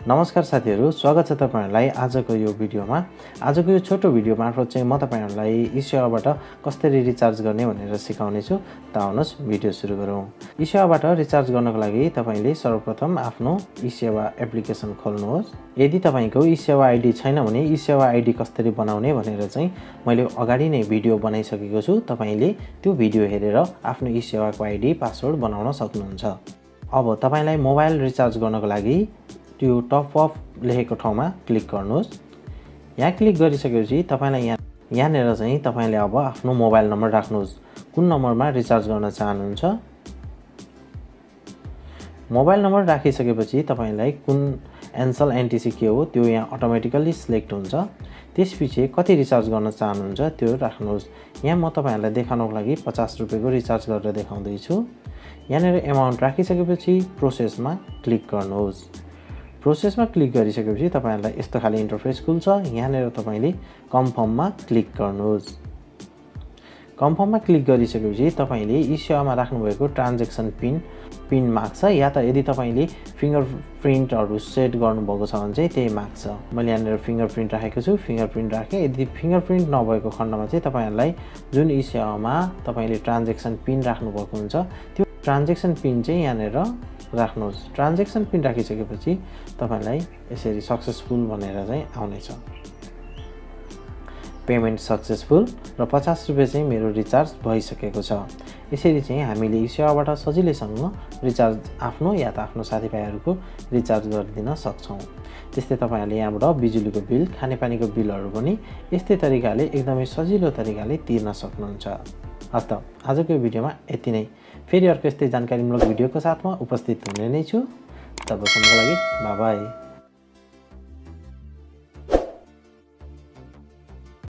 नमस्कार साथीहरु, स्वागत छ तपाईहरुलाई आजको यो भिडियोमा। आजको यो छोटो भिडियो मार्फत चाहिँ म तपाईहरुलाई इसेवाबाट कसरी रिचार्ज गर्ने भनेर सिकाउने छु। त आउनुस् भिडियो सुरु गरौँ। इसेवाबाट रिचार्ज गर्नको लागि तपाईले सर्वप्रथम आफ्नो इसेवा एप्लिकेसन खोल्नुहोस्। यदि तपाईको इसेवा आइडी छैन भने इसेवा आइडी कसरी बनाउने भनेर चाहिँ मैले अगाडि नै भिडियो बनाइसकेको छु। तपाईले त्यो भिडियो हेरेर आफ्नो इसेवाको आइडी पासवर्ड बनाउन सक्नुहुन्छ। अब तपाईलाई मोबाइल रिचार्ज गर्नको लागि त्यो टपअप लेखेको ठाउँमा क्लिक गर्नुहोस्। यहाँ क्लिक गरिसकेपछि तपाईलाई यहाँनेर चाहिँ तपाईले अब आफ्नो मोबाइल नम्बर राख्नुहोस्। कुन नम्बरमा रिचार्ज गर्न चाहनुहुन्छ। मोबाइल नम्बर राखिसकेपछि तपाईलाई कुन एन्सल एनटीसी के हो त्यो यहाँ अटोमेटिकली सिलेक्ट हुन्छ। त्यसपछि कति रिचार्ज गर्न चाहनुहुन्छ त्यो राख्नुहोस्। यहाँ म तपाईहरुलाई देखाउनको लागि 50 रुपैयाँको रिचार्ज गरेर देखाउँदै छु। यहाँनेर अमाउन्ट राखिसकेपछि प्रोसेसमा क्लिक गर्नुहोस्। प्रोसेसमा क्लिक गरिसकेपछि तपाईहरुलाई यस्तो खाली इन्टरफेस खुल्छ। यहाँनेर तपाईले कन्फर्ममा क्लिक गर्नुहोस्। कन्फर्ममा क्लिक गरिसकेपछि तपाईले इसेवामा राख्नुभएको ट्रान्ज्याक्सन पिन माग्छ या त यदि तपाईले फिंगरप्रिन्टहरु सेट गर्नुभएको छ भने चाहिँ त्यही माग्छ। मैले यहाँनेर फिंगरप्रिन्ट राखेको छु। फिंगरप्रिन्ट राखे। यदि फिंगरप्रिन्ट नभएको खण्डमा चाहिँ तपाईहरुलाई जुन इसेवामा तपाईले ट्रान्ज्याक्सन पिन राख्नुभएको हुन्छ त्यो ट्रान्ज्याक्सन पिन चाहिँ यहाँनेर राख्नुहोस्। ट्रान्ज्याक्सन पिन राखिसकेपछि तपाईलाई यसरी सक्सेसफुल भनेर चाहिँ आउनेछ। पेमेन्ट सक्सेसफुल र 50 रुपैयाँ चाहिँ मेरो रिचार्ज भइसकेको छ। यसरी चाहिँ हामीले इसेवाबाट सजिलैसँग रिचार्ज आफ्नो या त आफ्नो साथीभाइहरुको रिचार्ज गरिदिन सक्छौं। त्यस्तै तपाईहरुले यहाँबाट बिजुलीको बिल, खानेपानीको बिलहरु पनि यस्तै तरिकाले एकदमै सजिलो तरिकाले तिर्न सक्नुहुन्छ। हस् त आजको भिडियोमा यति नै। फेरि अर्को यस्तै जानकारीमूलक भिडियोको साथमा उपस्थित हुने नै छु। तबसम्मको लागि बाइ बाइ।